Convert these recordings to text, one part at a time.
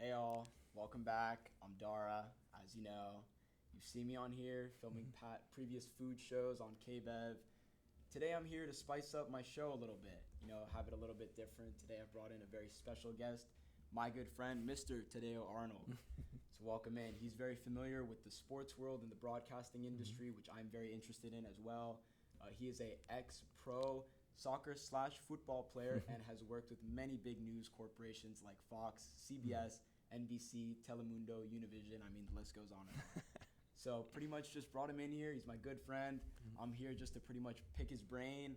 Hey all, welcome back. I'm Dara. As you know, you've seen me on here filming previous food shows on KBEV. Today I'm here to spice up my show a little bit, have it a little bit different. Today I've brought in a very special guest, my good friend, Mr. Tadeo Arnold. So welcome in. He's very familiar with the sports world and the broadcasting industry, which I'm very interested in as well. He is a ex-pro soccer/slash football player and has worked with many big news corporations like Fox, CBS, NBC, Telemundo, Univision. I mean, the list goes on and on. So pretty much just brought him in here. He's my good friend. I'm here just to pretty much pick his brain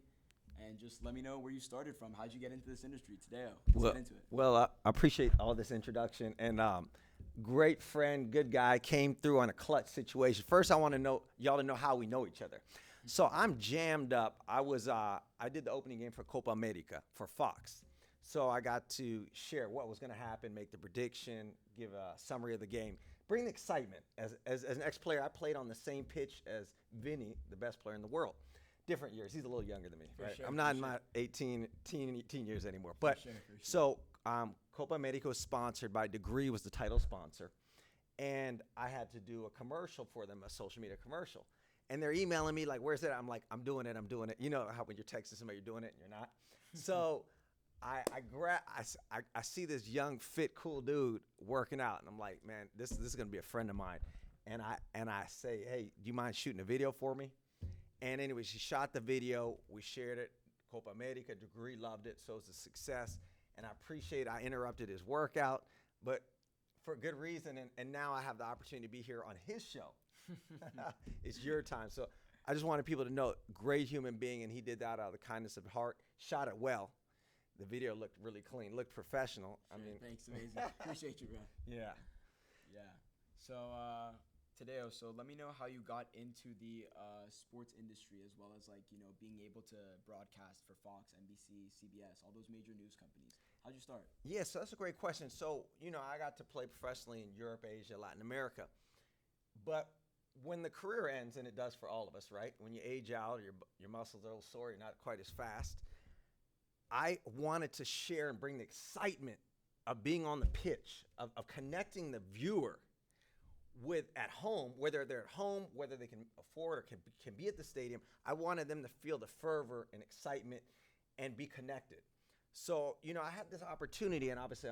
and just let me know where you started from. How'd you get into this industry? Tadeo, let's get into it. Well, I appreciate all this introduction. And great friend, good guy, came through on a clutch situation. First, I want to know y'all to know how we know each other. So I'm jammed up. I did the opening game for Copa America for Fox. So I got to share what was going to happen, make the prediction, give a summary of the game, bring the excitement. As an ex-player, I played on the same pitch as Vinny, the best player in the world. Different years. He's a little younger than me, right? Sure, I'm not in my 18 years anymore. But so Copa America was sponsored by Degree, was the title sponsor. And I had to do a commercial for them, a social media commercial. And they're emailing me like, where's it? I'm like, I'm doing it. You know how when you're texting somebody, you're doing it and you're not. So I see this young, fit, cool dude working out. And I'm like, man, this is going to be a friend of mine. And I say, hey, do you mind shooting a video for me? And anyway, she shot the video. We shared it. Copa America, Degree loved it. So it's a success. And I appreciate I interrupted his workout, but for good reason. And now I have the opportunity to be here on his show. It's your time. So I just wanted people to know, great human being, and he did that out of the kindness of heart, shot it well. The video looked really clean, looked professional. Sure, thanks, amazing. Appreciate you, bro. Yeah. So, Tadeo, so let me know how you got into the sports industry as well as being able to broadcast for Fox, NBC, CBS, all those major news companies. How'd you start? Yeah, so that's a great question. So, I got to play professionally in Europe, Asia, Latin America. But when the career ends, and it does for all of us, right? When you age out, your muscles are a little sore, you're not quite as fast. I wanted to share and bring the excitement of being on the pitch, of connecting the viewer with at home, whether they're at home, whether they can afford or can be at the stadium. I wanted them to feel the fervor and excitement and be connected. So, I had this opportunity, and obviously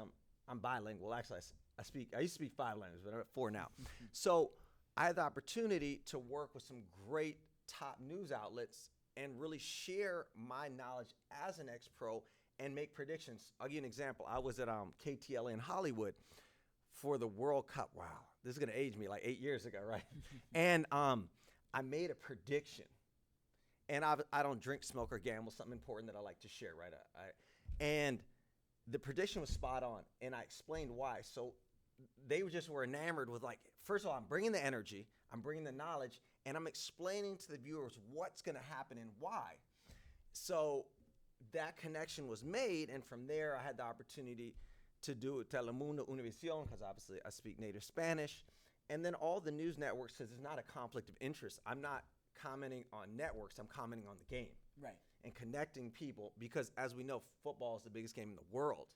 I'm bilingual. Actually, I used to speak 5 languages, but I'm at 4 now. So I had the opportunity to work with some great top news outlets and really share my knowledge as an ex-pro and make predictions. I'll give you an example. I was at KTLA in Hollywood for the World Cup. Wow, this is going to age me like 8 years ago, right? And I made a prediction. And I don't drink, smoke, or gamble, something important that I like to share, right? And the prediction was spot on, and I explained why. So they were enamored with, like, first of all, I'm bringing the energy, I'm bringing the knowledge, and I'm explaining to the viewers what's going to happen and why. So that connection was made, and from there I had the opportunity to do Telemundo, Univision, because obviously I speak native Spanish, and then all the news networks, because it's not a conflict of interest. I'm not commenting on networks, I'm commenting on the game. Right. And connecting people, because as we know, football is the biggest game in the world.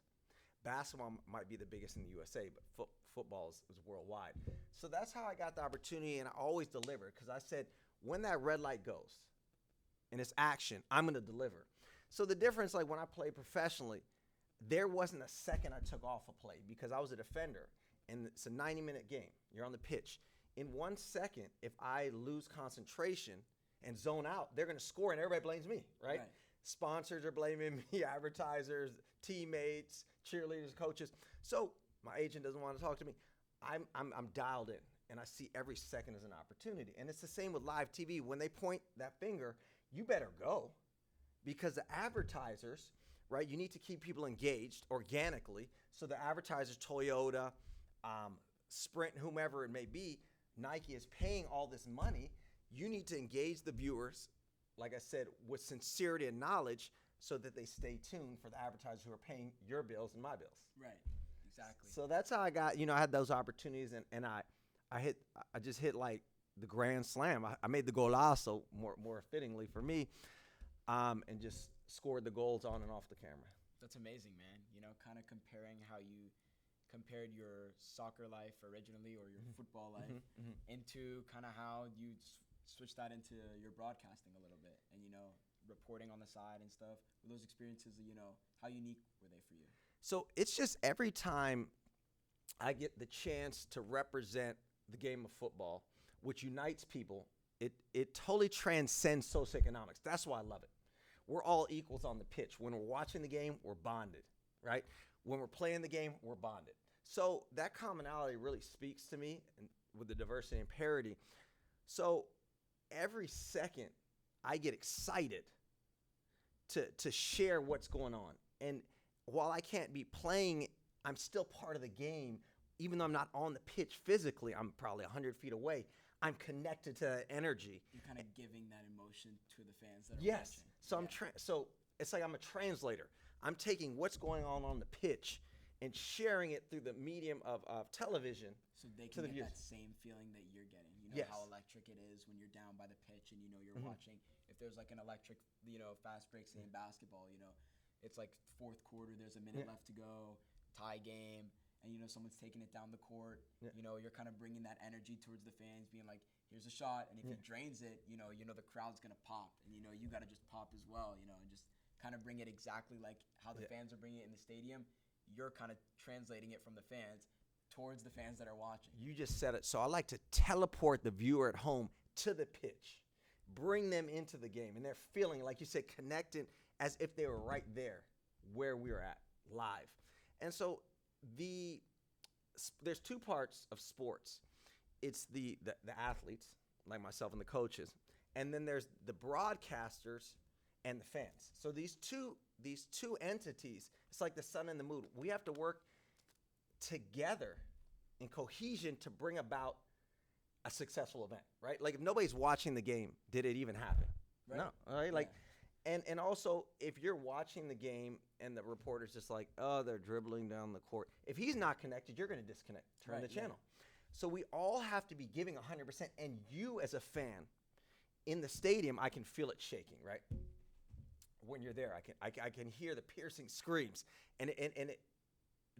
Basketball might be the biggest in the USA, but football is worldwide. So that's how I got the opportunity, and I always deliver, because I said, when that red light goes and it's action, I'm going to deliver. So the difference, like when I played professionally, there wasn't a second I took off a play because I was a defender, and it's a 90-minute game. You're on the pitch. In 1 second, if I lose concentration and zone out, they're going to score, and everybody blames me, right? Sponsors are blaming me, advertisers, teammates, cheerleaders, coaches. So my agent doesn't want to talk to me. I'm dialed in, and I see every second as an opportunity. And it's the same with live TV. When they point that finger, you better go, because the advertisers, right, you need to keep people engaged organically. So the advertisers, Toyota, Sprint, whomever it may be, Nike is paying all this money. You need to engage the viewers, like I said, with sincerity and knowledge, so that they stay tuned for the advertisers who are paying your bills and my bills. Right, exactly. So that's how I got, I had those opportunities, and I just hit like the grand slam. I made the golazo more fittingly for me, and just scored the goals on and off the camera. That's amazing, man. Kind of comparing how you compared your soccer life originally or your football life into kind of how you switch that into your broadcasting a little bit and, reporting on the side and stuff. Were those experiences, how unique were they for you? So it's just every time I get the chance to represent the game of football, which unites people, it totally transcends socioeconomics. That's why I love it. We're all equals on the pitch. When we're watching the game, we're bonded, right? When we're playing the game, we're bonded. So that commonality really speaks to me and with the diversity and parity. So every second I get excited to share what's going on. And while I can't be playing, I'm still part of the game. Even though I'm not on the pitch physically, I'm probably 100 feet away. I'm connected to that energy. You're kind of giving that emotion to the fans that are watching. So it's like I'm a translator. I'm taking what's going on the pitch and sharing it through the medium of television. So they can get that same feeling that you're getting. How electric it is when you're down by the pitch and you're watching. If there's like an electric, fast break, say in basketball, it's like fourth quarter, there's a minute left to go, tie game, and someone's taking it down the court. You're kind of bringing that energy towards the fans, being like, here's a shot, and if he drains it, the crowd's gonna pop, and you gotta just pop as well, and just kind of bring it exactly like how the fans are bringing it in the stadium. You're kind of translating it from the fans towards the fans that are watching. You just said it. So I like to teleport the viewer at home to the pitch, bring them into the game, and they're feeling, like you said, connected as if they were right there where we were at live. And so there's two parts of sports. It's the athletes, like myself, and the coaches, and then there's the broadcasters and the fans. So these two entities, it's like the sun and the moon. We have to work together in cohesion to bring about a successful event, right? Like if nobody's watching the game, did it even happen? Right. No, all right? Like, and also if you're watching the game and the reporter's just like, oh, they're dribbling down the court. If he's not connected, you're going to disconnect, turn the channel. So we all have to be giving 100%. And you as a fan in the stadium, I can feel it shaking, right? When you're there, I can hear the piercing screams, and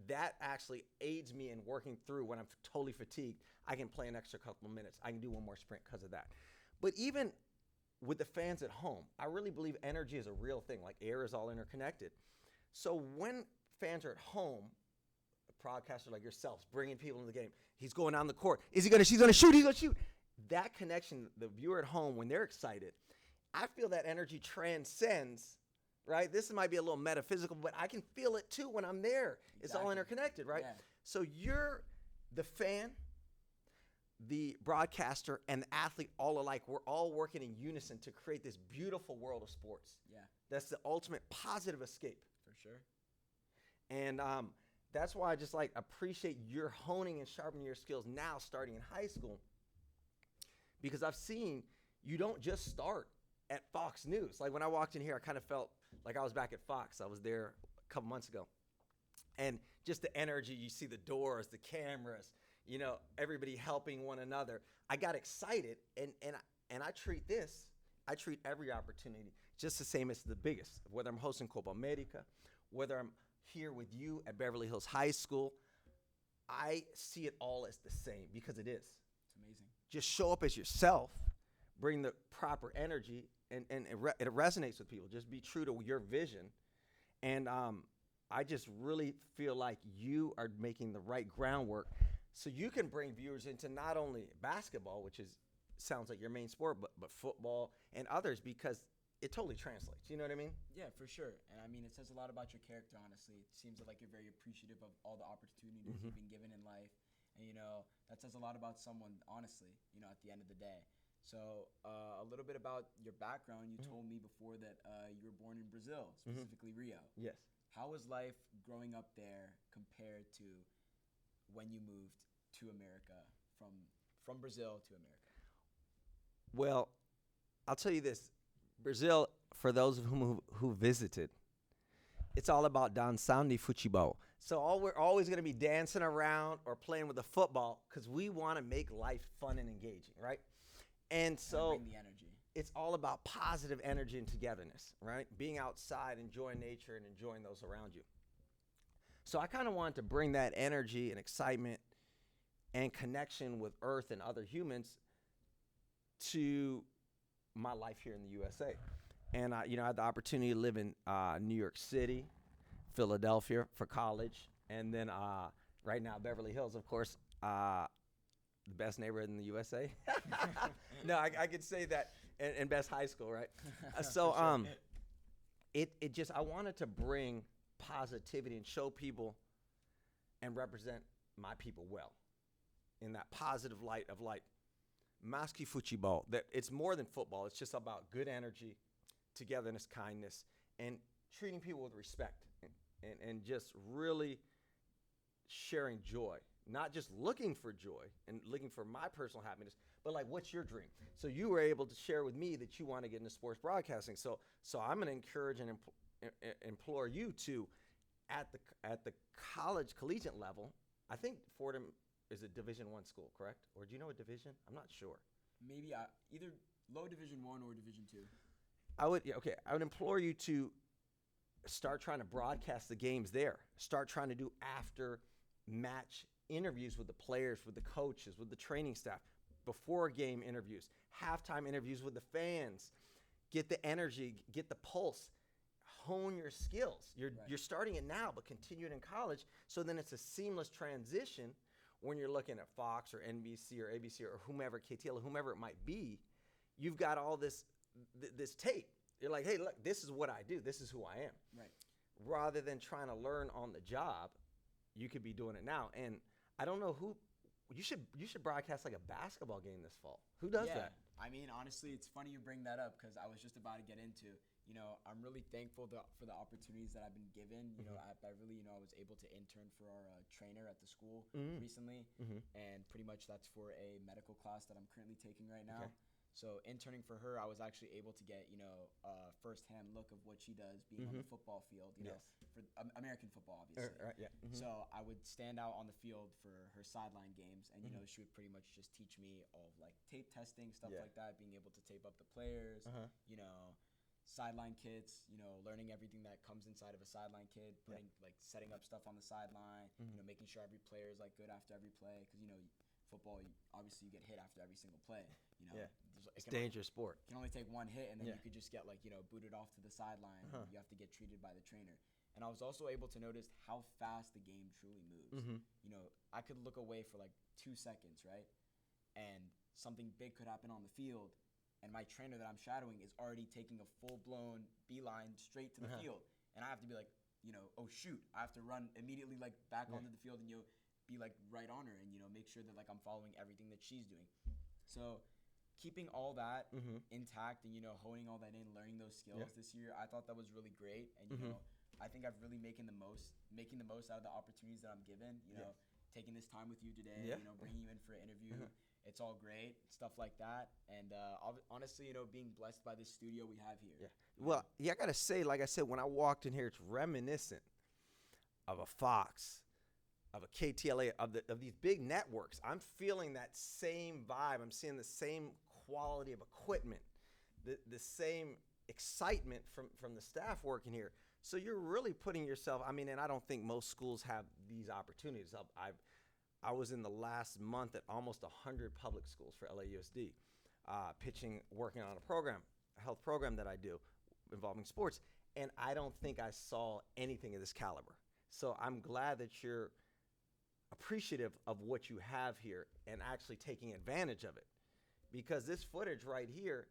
that actually aids me in working through when I'm totally fatigued. I can play an extra couple of minutes. I can do one more sprint because of that. But even with the fans at home, I really believe energy is a real thing. Like air is all interconnected. So when fans are at home, a broadcaster like yourselves bringing people into the game, he's going down the court. She's gonna shoot. He's gonna shoot. That connection, the viewer at home, when they're excited, I feel that energy transcends, right? This might be a little metaphysical, but I can feel it too when I'm there. Exactly. It's all interconnected, right? Yeah. So you're the fan, the broadcaster, and the athlete all alike. We're all working in unison to create this beautiful world of sports. Yeah. That's the ultimate positive escape. For sure. And that's why I just appreciate your honing and sharpening your skills now starting in high school, because I've seen you don't just start at Fox News. Like when I walked in here, I kind of felt like I was back at Fox. I was there a couple months ago. And just the energy, you see the doors, the cameras, everybody helping one another. I got excited, and I treat every opportunity just the same as the biggest. Whether I'm hosting Copa America, whether I'm here with you at Beverly Hills High School, I see it all as the same because it is. It's amazing. Just show up as yourself, bring the proper energy, and it resonates with people. Just be true to your vision. And I just really feel like you are making the right groundwork so you can bring viewers into not only basketball, which sounds like your main sport, but football and others, because it totally translates. You know what I mean? Yeah, for sure. And I mean, it says a lot about your character, honestly. It seems like you're very appreciative of all the opportunities you've been given in life. And, that says a lot about someone, honestly, at the end of the day. So a little bit about your background. You told me before that you were born in Brazil, specifically Rio. Yes. How was life growing up there compared to when you moved to America, from Brazil to America? Well, I'll tell you this. Brazil, for those of whom who visited, it's all about dançando de futebol. So we're always going to be dancing around or playing with the football because we want to make life fun and engaging, right? And so bring the energy. It's all about positive energy and togetherness, right? Being outside, enjoying nature, and enjoying those around you. So I kind of wanted to bring that energy and excitement and connection with Earth and other humans to my life here in the USA. And I had the opportunity to live in New York City, Philadelphia for college, and then right now Beverly Hills, of course, the best neighborhood in the USA. No, I could say that, and best high school, right? So it just, I wanted to bring positivity and show people and represent my people well in that positive light of like Maski Futebol, that it's more than football. It's just about good energy, togetherness, kindness, and treating people with respect and just really sharing joy, not just looking for joy and looking for my personal happiness, but like, what's your dream? So you were able to share with me that you want to get into sports broadcasting. So I'm going to encourage and implore you to, at the college collegiate level, I think Fordham is a Division I school, correct? Or do you know a division? I'm not sure. Maybe either low Division I or Division II. I would implore you to start trying to broadcast the games there. Start trying to do after match interviews with the players, with the coaches, with the training staff, before game interviews, halftime interviews with the fans. Get the energy, get the pulse, hone your skills. You're starting it now, but continue it in college. So then it's a seamless transition when you're looking at Fox or NBC or ABC or whomever, KTL, or whomever it might be. You've got all this tape. You're like, hey, look, this is what I do. This is who I am. Right. Rather than trying to learn on the job, you could be doing it now. And I don't know who you should broadcast like a basketball game this fall. Who does that? I mean, honestly, it's funny you bring that up because I was just about to get into. I'm really thankful for the opportunities that I've been given. At Beverly, I was able to intern for our trainer at the school recently, and pretty much that's for a medical class that I'm currently taking right now. Okay. So interning for her, I was actually able to get a firsthand look of what she does being on the football field. For American football, obviously. Right. Yeah. So I would stand out on the field for her sideline games, and she would pretty much just teach me all of like tape testing, stuff like that, being able to tape up the players, sideline kits, learning everything that comes inside of a sideline kit, putting like setting up stuff on the sideline, making sure every player is like good after every play, because football, obviously you get hit after every single play. It's a dangerous sport. You can only take one hit, and then you could just get booted off to the sideline. You have to get treated by the trainer. And I was also able to notice how fast the game truly moves. I could look away for like 2 seconds, right? And something big could happen on the field, and my trainer that I'm shadowing is already taking a full-blown beeline straight to the field. And I have to be like, oh shoot, I have to run immediately like back onto the field and be like right on her and make sure that like I'm following everything that she's doing. So keeping all that intact and honing all that in, learning those skills this year, I thought that was really great. And I think I've really making the most out of the opportunities that I'm given. Taking this time with you today, bringing you in for an interview. It's all great, stuff like that. And honestly, being blessed by this studio we have here. Yeah. Well, I got to say, like I said, when I walked in here, it's reminiscent of a Fox, of a KTLA, of these big networks. I'm feeling that same vibe. I'm seeing the same quality of equipment, the same excitement from the staff working here. So you're really putting yourself, and I don't think most schools have these opportunities. I was in the last month at almost 100 public schools for LAUSD, working on a health program that I do involving sports, and I don't think I saw anything of this caliber. So I'm glad that you're appreciative of what you have here and actually taking advantage of it, because this footage right here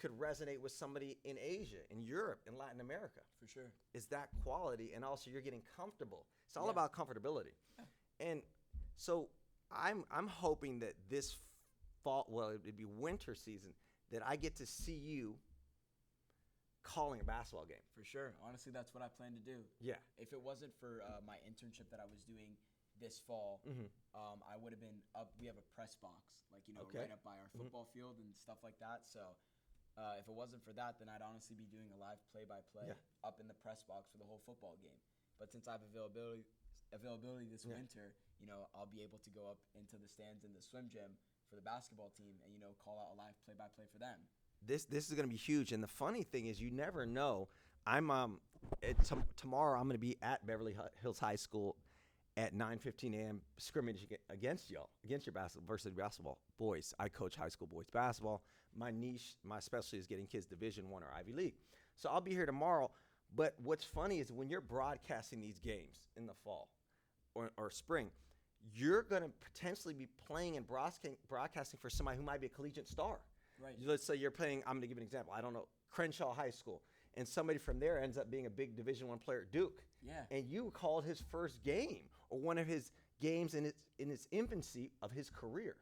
could resonate with somebody in Asia, in Europe, in Latin America. For sure. Is that quality, and also you're getting comfortable. It's all about comfortability. And so I'm hoping that this fall, well, it'd be winter season, that I get to see you calling a basketball game. For sure. Honestly, that's what I plan to do. Yeah. If it wasn't for my internship that I was doing this fall, I would have been up. We have a press box, right up by our football field and stuff like that. So if it wasn't for that, then I'd honestly be doing a live play-by-play up in the press box for the whole football game. But since I have availability this winter, I'll be able to go up into the stands in the swim gym for the basketball team and, call out a live play-by-play for them. This is going to be huge. And the funny thing is, you never know. I'm tomorrow. I'm going to be at Beverly Hills High School at 9:15 a.m. scrimmage against y'all, against your varsity basketball boys. I coach high school boys basketball. My niche, my specialty is getting kids Division I or Ivy League. So I'll be here tomorrow. But what's funny is when you're broadcasting these games in the fall or spring, you're going to potentially be playing and broadcasting for somebody who might be a collegiate star. Right. Let's say you're playing, I'm going to give you an example. I don't know, Crenshaw High School. And somebody from there ends up being a big Division I player at Duke. Yeah. And you called his first game or one of his games in its infancy of his career.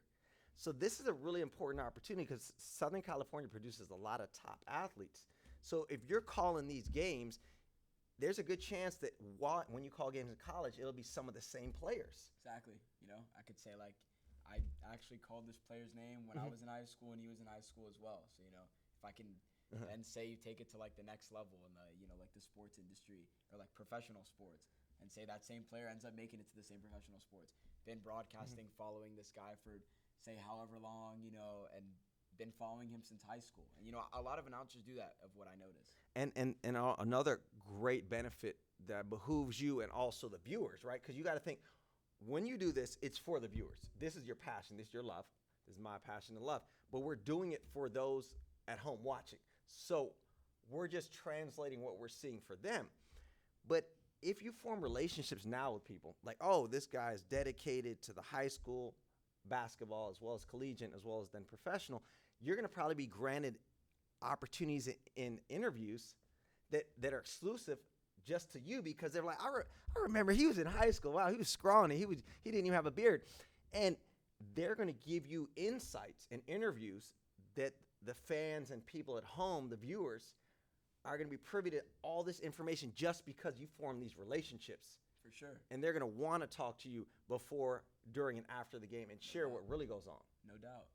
So this is a really important opportunity because Southern California produces a lot of top athletes. So if you're calling these games, there's a good chance that when you call games in college, it'll be some of the same players. Exactly. You know, I could say like I actually called this player's name when I was in high school and he was in high school as well. So, you know, if I can then say you take it to like the next level in the, you know, like the sports industry or like professional sports and say that same player ends up making it to the same professional sports, been broadcasting, following this guy for say however long, you know, and been following him since high school. And, you know, a lot of announcers do that of what I noticed. And another great benefit that behooves you and also the viewers, right? Because you got to think, when you do this, it's for the viewers. This is your passion. This is your love. This is my passion and love. But we're doing it for those at home watching. So we're just translating what we're seeing for them. But if you form relationships now with people, like, oh, this guy is dedicated to the high school basketball as well as collegiate as well as then professional, you're going to probably be granted opportunities in interviews that are exclusive just to you because they're like, I remember he was in high school. Wow, he was scrawny. He didn't even have a beard. And they're going to give you insights and interviews that the fans and people at home, the viewers, are going to be privy to all this information just because you form these relationships. For sure. And they're going to want to talk to you before, during, and after the game and share what really goes on. No doubt.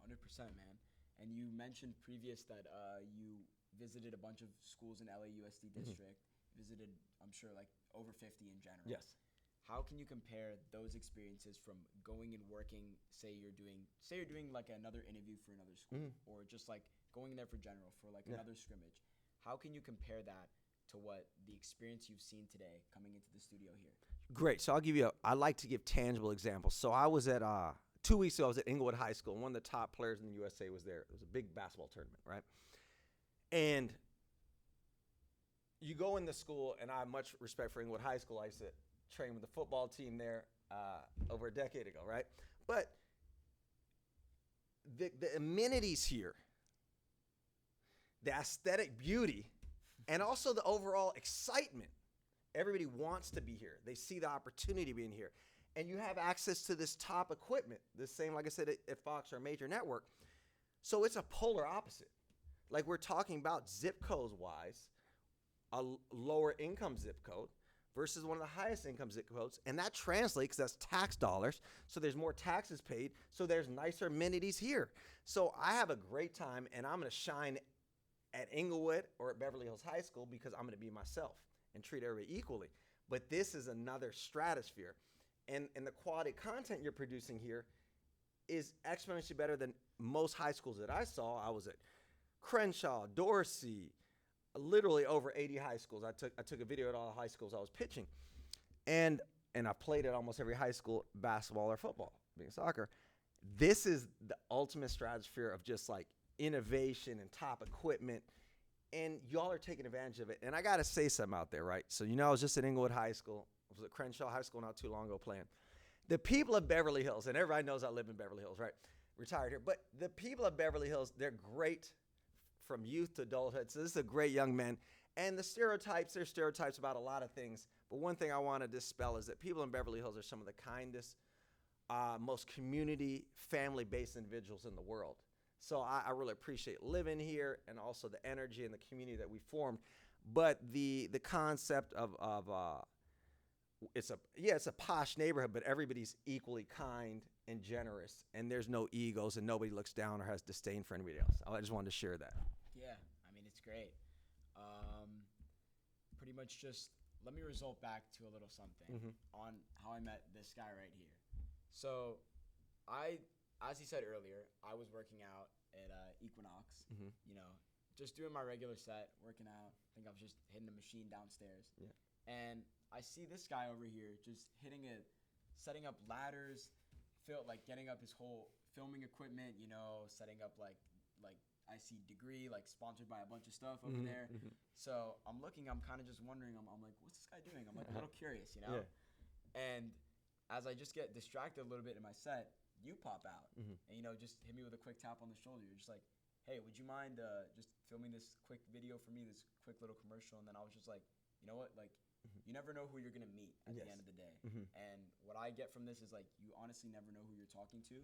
100%, man. And you mentioned previous that you visited a bunch of schools in LAUSD district, visited, I'm sure, like over 50 in general. Yes. How can you compare those experiences from going and working, say you're doing like another interview for another school, or just like going there for general, for like another scrimmage? How can you compare that to what the experience you've seen today coming into the studio here? Great. So I like to give tangible examples. So I was at, 2 weeks ago, I was at Inglewood High School, and one of the top players in the USA was there. It was a big basketball tournament, right? And you go in the school, and I have much respect for Inglewood High School. I used to train with the football team there over a decade ago, right? But the amenities here, the aesthetic beauty, and also the overall excitement. Everybody wants to be here. They see the opportunity being here. And you have access to this top equipment, the same, like I said, at Fox or a major network. So it's a polar opposite. Like we're talking about zip codes wise, a lower income zip code versus one of the highest income zip codes. And that translates because that's tax dollars. So there's more taxes paid. So there's nicer amenities here. So I have a great time, and I'm going to shine at Inglewood or at Beverly Hills High School because I'm going to be myself and treat everybody equally. But this is another stratosphere. And the quality content you're producing here is exponentially better than most high schools that I saw. I was at Crenshaw, Dorsey, literally over 80 high schools. I took a video at all the high schools I was pitching. And I played at almost every high school, basketball or football, being soccer. This is the ultimate stratosphere of just like innovation and top equipment. And y'all are taking advantage of it. And I got to say something out there, right? So, I was just at Inglewood High School. I was at Crenshaw High School not too long ago playing. The people of Beverly Hills, and everybody knows I live in Beverly Hills, right? Retired here. But the people of Beverly Hills, they're great from youth to adulthood. So this is a great young man. And there's stereotypes about a lot of things. But one thing I want to dispel is that people in Beverly Hills are some of the kindest, most community, family-based individuals in the world. So I really appreciate living here and also the energy and the community that we formed. But the concept of it's a posh neighborhood, but everybody's equally kind and generous, and there's no egos, and nobody looks down or has disdain for anybody else. I just wanted to share that. Yeah, I mean, it's great. Pretty much just let me result back to a little something on how I met this guy right here. So as he said earlier, I was working out at Equinox, just doing my regular set, working out. I think I was just hitting the machine downstairs. Yeah. And I see this guy over here just hitting it, setting up ladders, getting up his whole filming equipment, setting up like I see Degree, like sponsored by a bunch of stuff over there. So I'm kind of just wondering, I'm like, what's this guy doing? I'm like a little curious, Yeah. And as I just get distracted a little bit in my set, you pop out and, just hit me with a quick tap on the shoulder. You're just like, hey, would you mind just filming this quick video for me, this quick little commercial? And then I was just like, you know what? Like, you never know who you're going to meet at the end of the day. And what I get from this is, like, you honestly never know who you're talking to,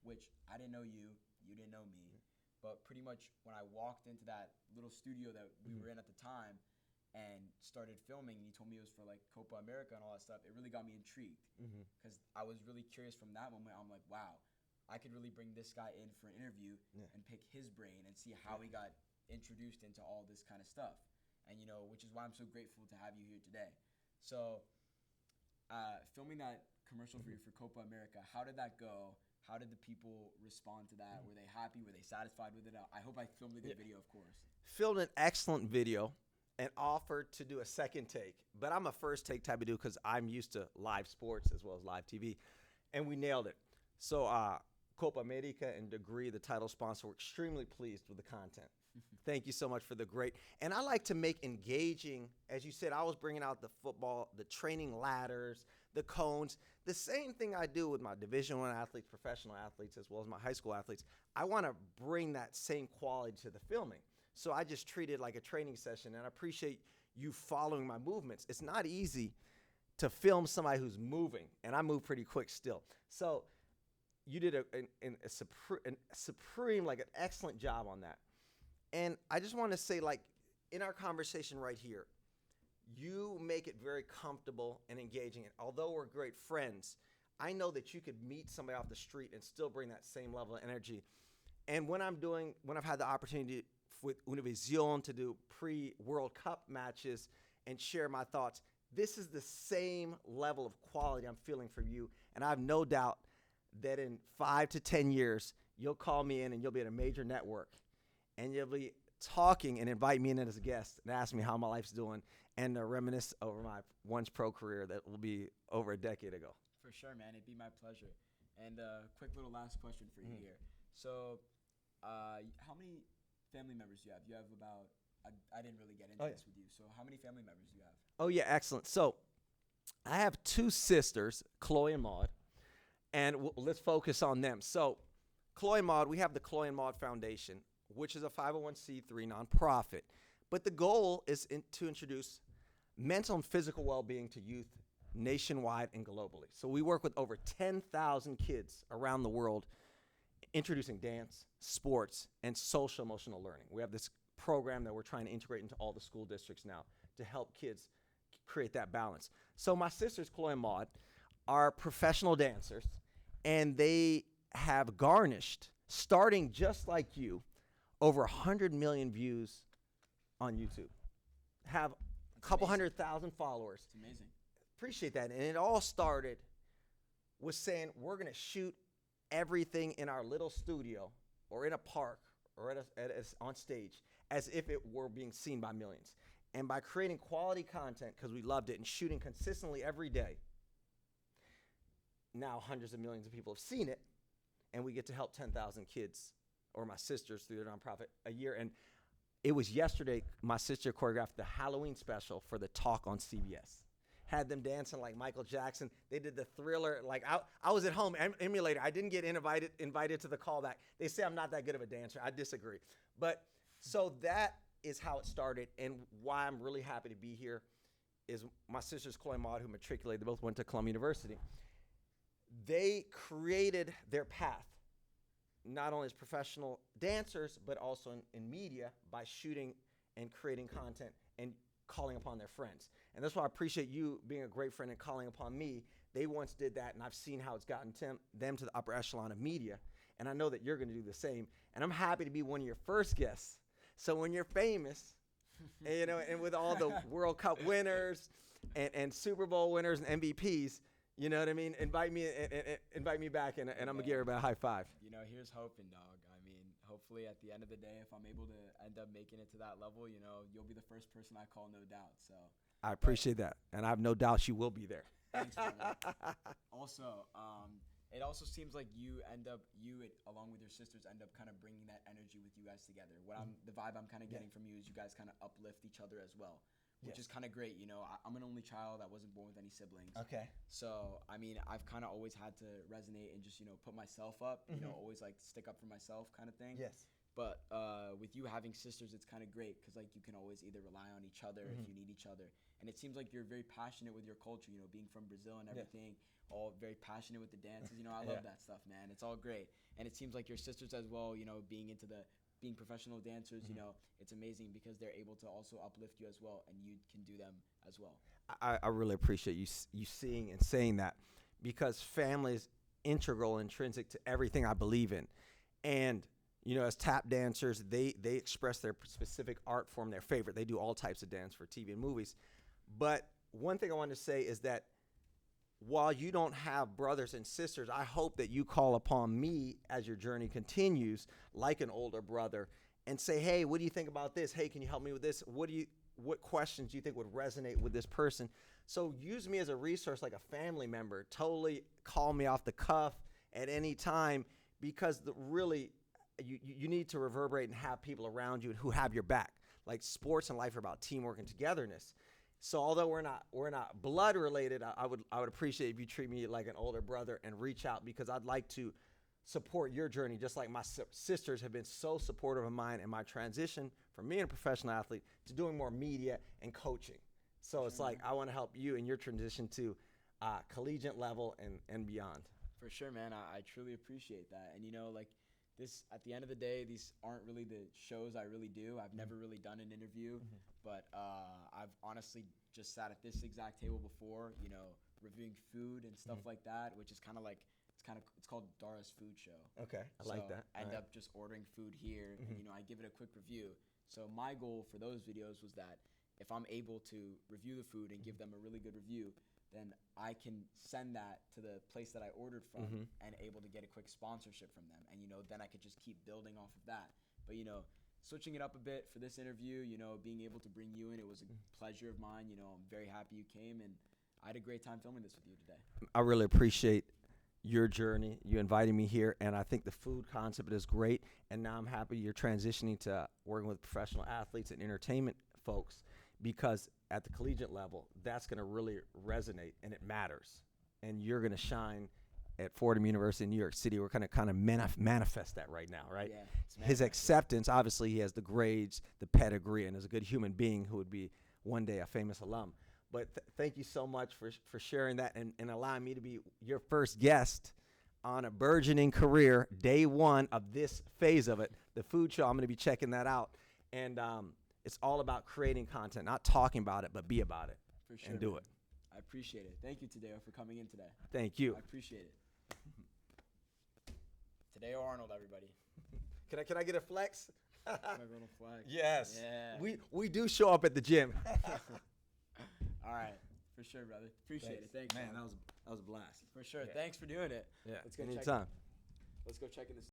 which I didn't know you didn't know me. But pretty much when I walked into that little studio that we were in at the time and started filming, and you told me it was for, like, Copa America and all that stuff, it really got me intrigued because I was really curious from that moment. I'm like, wow, I could really bring this guy in for an interview and pick his brain and see how he got introduced into all this kind of stuff. And, which is why I'm so grateful to have you here today. So filming that commercial for you for Copa America, how did that go? How did the people respond to that? Were they happy? Were they satisfied with it? I hope I filmed a good video, of course. Filmed an excellent video and offered to do a second take. But I'm a first take type of dude because I'm used to live sports as well as live TV. And we nailed it. So Copa America and Degree, the title sponsor, were extremely pleased with the content. Thank you so much for the great. And I like to make engaging, as you said, I was bringing out the football, the training ladders, the cones, the same thing I do with my Division I athletes, professional athletes, as well as my high school athletes. I want to bring that same quality to the filming. So I just treat it like a training session, and I appreciate you following my movements. It's not easy to film somebody who's moving, and I move pretty quick still. So you did a supreme, like an excellent job on that. And I just want to say, like, in our conversation right here, you make it very comfortable and engaging. And although we're great friends, I know that you could meet somebody off the street and still bring that same level of energy. And when I've had the opportunity with Univision to do pre-World Cup matches and share my thoughts, this is the same level of quality I'm feeling from you. And I have no doubt that in 5 to 10 years, you'll call me in and you'll be at a major network. And you'll be talking and invite me in as a guest and ask me how my life's doing and reminisce over my once pro career that will be over a decade ago. For sure, man. It'd be my pleasure. And quick little last question for you here. So how many family members do you have? You have about, I didn't really get into this with you. So how many family members do you have? Oh, yeah, excellent. So I have 2 sisters, Chloe and Maud, and let's focus on them. So Chloe and Maud, we have the Chloe and Maud Foundation, which is a 501c3 nonprofit. But the goal is to introduce mental and physical well-being to youth nationwide and globally. So we work with over 10,000 kids around the world, introducing dance, sports, and social emotional learning. We have this program that we're trying to integrate into all the school districts now to help kids create that balance. So my sisters, Chloe and Maud, are professional dancers, and they have garnished, starting just like you, over 100 million views on YouTube. Have a couple 100,000 followers. It's amazing. Appreciate that. And it all started with saying we're going to shoot everything in our little studio or in a park or on stage as if it were being seen by millions. And by creating quality content, because we loved it, and shooting consistently every day, now hundreds of millions of people have seen it, and we get to help 10,000 kids, or my sisters through their nonprofit, a year. And it was yesterday, my sister choreographed the Halloween special for the Talk on CBS. Had them dancing like Michael Jackson. They did the Thriller. Like I was at home emulator. I didn't get invited to the callback. They say I'm not that good of a dancer. I disagree. But so that is how it started, and why I'm really happy to be here is my sisters, Chloe and Maud, who matriculated, they both went to Columbia University. They created their path, not only as professional dancers, but also in media by shooting and creating content and calling upon their friends. And that's why I appreciate you being a great friend and calling upon me. They once did that, and I've seen how it's gotten them to the upper echelon of media, and I know that you're going to do the same. And I'm happy to be one of your first guests. So when you're famous, and, and with all the World Cup winners and Super Bowl winners and MVPs, you know what I mean? Invite me back, and I'm gonna give everybody a high five. Here's hoping, dog. hopefully at the end of the day, if I'm able to end up making it to that level, you know, you'll be the first person I call, no doubt. So I appreciate that, and I have no doubt you will be there. thanks, brother. Also, it also seems like along with your sisters end up kind of bringing that energy with you guys together. The vibe I'm kind of getting from you is you guys kind of uplift each other as well, which is kind of great. You know, I'm an only child. I wasn't born with any siblings. Okay. So, I mean, I've kind of always had to resonate and just, you know, put myself up, you know, always like stick up for myself kind of thing. Yes. But with you having sisters, it's kind of great because like you can always either rely on each other if you need each other. And it seems like you're very passionate with your culture, you know, being from Brazil and everything, all very passionate with the dances. You know, I love that stuff, man. It's all great. And it seems like your sisters as well, you know, being professional dancers, you know, it's amazing because they're able to also uplift you as well, and you can do them as well. I really appreciate you seeing and saying that, because family is integral, intrinsic to everything I believe in. And you know, as tap dancers, they express their specific art form, their favorite. They do all types of dance for TV and movies. But one thing I want to say is that while you don't have brothers and sisters, I hope that you call upon me as your journey continues, like an older brother, and say, hey, what do you think about this? Hey, can you help me with this? What questions do you think would resonate with this person? So use me as a resource, like a family member. Totally call me off the cuff at any time, because you need to reverberate and have people around you who have your back. Like sports and life are about teamwork and togetherness. So although we're not blood related, I would appreciate if you treat me like an older brother and reach out, because I'd like to support your journey, just like my sisters have been so supportive of mine and my transition from being a professional athlete to doing more media and coaching. So it's like I want to help you in your transition to collegiate level and beyond. For sure, man. I truly appreciate that. And, you know, like this, at the end of the day, these aren't really the shows I really do. I've never really done an interview, but I've honestly just sat at this exact table before, you know, reviewing food and stuff like that, which is kind of like, it's called Dara's Food Show. Okay, I like that. I end up just ordering food here, and, you know, I give it a quick review. So my goal for those videos was that if I'm able to review the food and give them a really good review, then I can send that to the place that I ordered from and able to get a quick sponsorship from them. And, you know, then I could just keep building off of that. But, you know, switching it up a bit for this interview, you know, being able to bring you in, it was a pleasure of mine. You know, I'm very happy you came, and I had a great time filming this with you today. I really appreciate your journey, you inviting me here, and I think the food concept is great. And now I'm happy you're transitioning to working with professional athletes and entertainment folks, because at the collegiate level, that's going to really resonate, and it matters. And you're going to shine at Fordham University in New York City. We're going to kind of manifest that right now, right? Yeah, his acceptance, obviously, he has the grades, the pedigree, and is a good human being who would be one day a famous alum. But thank you so much for sharing that and allowing me to be your first guest on a burgeoning career, day one of this phase of it, the food show. I'm going to be checking that out. And it's all about creating content, not talking about it, but be about it. For sure. And do it. I appreciate it. Thank you, Tadeo, for coming in today. Thank you. I appreciate it. Tadeo Arnold, everybody. Can I get a flex? My little flag. Yes. Yeah. We do show up at the gym. All right. For sure, brother. Appreciate it. Thanks, man. That was a blast. For sure. Thanks for doing it. Yeah. Let's go Anytime. Let's go check in this.